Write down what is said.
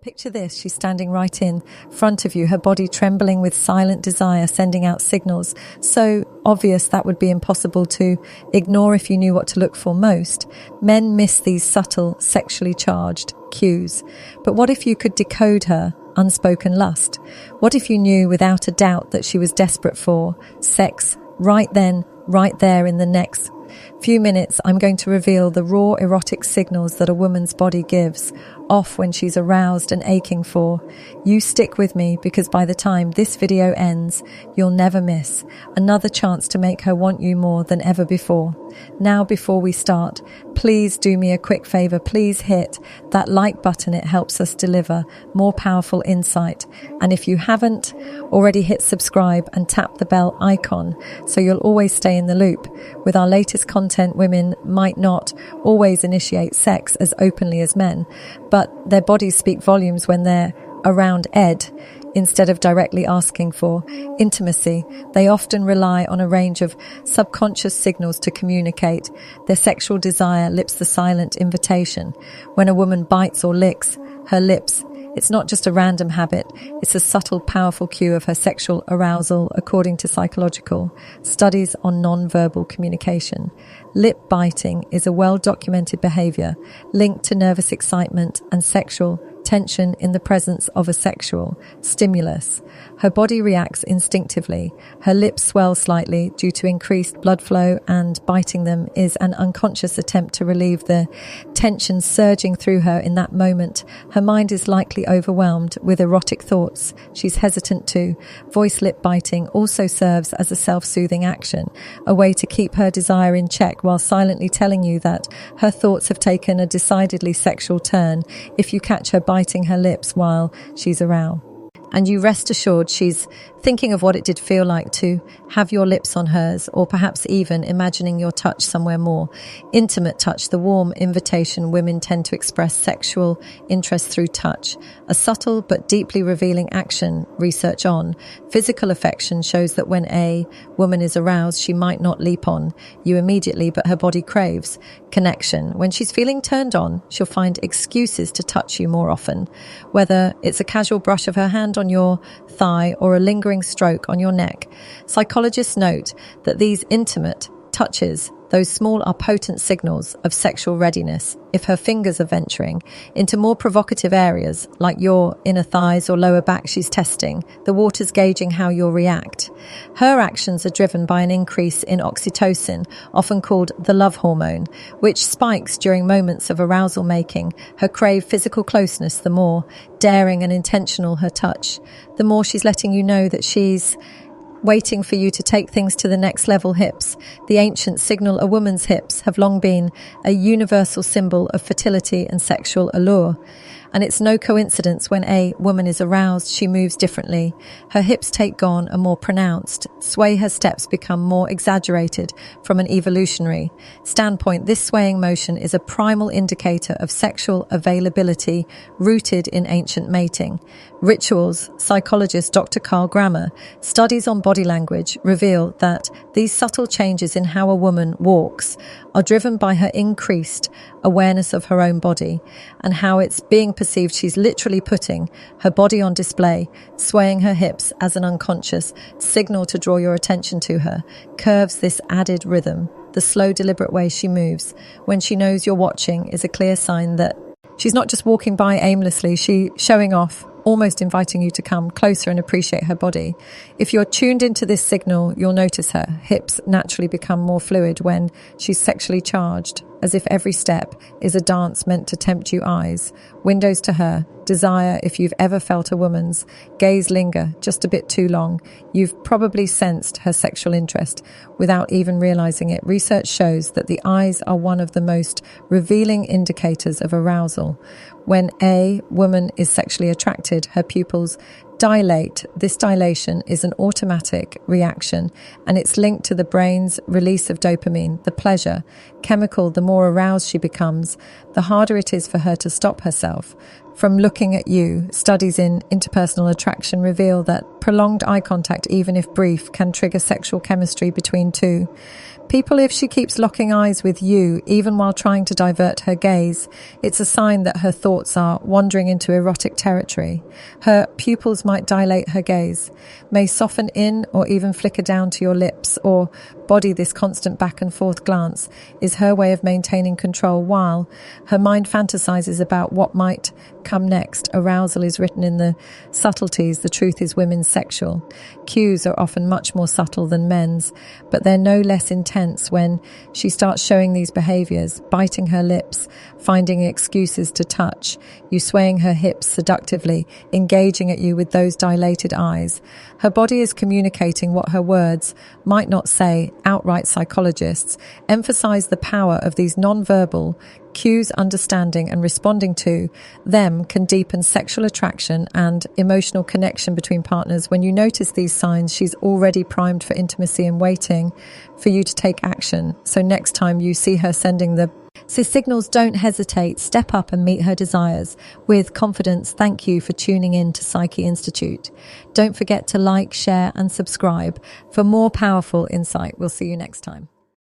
Picture this, she's standing right in front of you, her body trembling with silent desire, sending out signals so obvious that would be impossible to ignore if you knew what to look for most. Men miss these subtle, sexually charged cues. But what if you could decode her unspoken lust? What if you knew without a doubt that she was desperate for sex right then, right there in the next few minutes? I'm going to reveal the raw erotic signals that a woman's body gives off when she's aroused and aching for. You stick with me, because by the time this video ends, you'll never miss another chance to make her want you more than ever before. Now, before we start, please do me a quick favor. Please hit that like button. It helps us deliver more powerful insight. And if you haven't already, hit subscribe and tap the bell icon so you'll always stay in the loop. With our latest content, women might not always initiate sex as openly as men, but their bodies speak volumes when they're around Ed. Instead of directly asking for intimacy, they often rely on a range of subconscious signals to communicate. Their sexual desire lips the silent invitation. When a woman bites or licks her lips, it's not just a random habit, it's a subtle, powerful cue of her sexual arousal, according to psychological studies on non-verbal communication. Lip biting is a well-documented behavior linked to nervous excitement and sexual tension in the presence of a sexual stimulus. Her body reacts instinctively. Her lips swell slightly due to increased blood flow, and biting them is an unconscious attempt to relieve the tension surging through her in that moment. Her mind is likely overwhelmed with erotic thoughts she's hesitant to voice. Lip biting also serves as a self-soothing action, a way to keep her desire in check while silently telling you that her thoughts have taken a decidedly sexual turn. If you catch her biting her lips while she's aroused, and you rest assured she's thinking of what it did feel like to have your lips on hers, or perhaps even imagining your touch somewhere more intimate. Touch, the warm invitation. Women tend to express sexual interest through touch, a subtle but deeply revealing action. Research on physical affection shows that when a woman is aroused, she might not leap on you immediately, but her body craves connection. When she's feeling turned on, she'll find excuses to touch you more often, whether it's a casual brush of her hand on your thigh or a lingering stroke on your neck. Psychologists note that these intimate touches, those small, are potent signals of sexual readiness. If her fingers are venturing into more provocative areas like your inner thighs or lower back, she's testing the waters, gauging how you'll react. Her actions are driven by an increase in oxytocin, often called the love hormone, which spikes during moments of arousal, making her crave physical closeness. The more daring and intentional her touch, the more she's letting you know that she's waiting for you to take things to the next level. Hips, the ancient signal. A woman's hips have long been a universal symbol of fertility and sexual allure. And it's no coincidence when a woman is aroused, she moves differently. Her hips take on a more pronounced sway. Her steps become more exaggerated from an evolutionary standpoint. This swaying motion is a primal indicator of sexual availability rooted in ancient mating rituals. Psychologist Dr. Carl Grammer studies on body language reveal that these subtle changes in how a woman walks are driven by her increased awareness of her own body and how it's being perceived. She's literally putting her body on display, swaying her hips as an unconscious signal to draw your attention to her. Curves, this added rhythm, the slow, deliberate way she moves when she knows you're watching, is a clear sign that she's not just walking by aimlessly. She's showing off, almost inviting you to come closer and appreciate her body. If you're tuned into this signal, you'll notice her hips naturally become more fluid when she's sexually charged, as if every step is a dance meant to tempt you. Eyes, windows to her desire. If you've ever felt a woman's gaze linger just a bit too long, you've probably sensed her sexual interest without even realizing it. Research shows that the eyes are one of the most revealing indicators of arousal. When a woman is sexually attracted, her pupils dilate. This dilation is an automatic reaction, and it's linked to the brain's release of dopamine, the pleasure chemical. The more aroused she becomes, the harder it is for her to stop herself from looking at you. Studies in interpersonal attraction reveal that prolonged eye contact, even if brief, can trigger sexual chemistry between two People, if she keeps locking eyes with you, even while trying to divert her gaze, it's a sign that her thoughts are wandering into erotic territory. Her pupils might dilate her gaze, may soften in or even flicker down to your lips, or body. This constant back and forth glance is her way of maintaining control while her mind fantasizes about what might come next. Arousal is written in the subtleties. The truth is women's sexual cues are often much more subtle than men's, but they're no less intense when she starts showing these behaviors, biting her lips, finding excuses to touch you, swaying her hips seductively, engaging at you with those dilated eyes. Her body is communicating what her words might not say. Outright psychologists emphasize the power of these non-verbal cues. Understanding and responding to them can deepen sexual attraction and emotional connection between partners. When you notice these signs, she's already primed for intimacy and waiting for you to take action. So next time you see her sending the signals, don't hesitate. Step up and meet her desires with confidence. Thank you for tuning in to Psyche Institute. Don't forget to like, share, and subscribe for more powerful insight. We'll see you next time.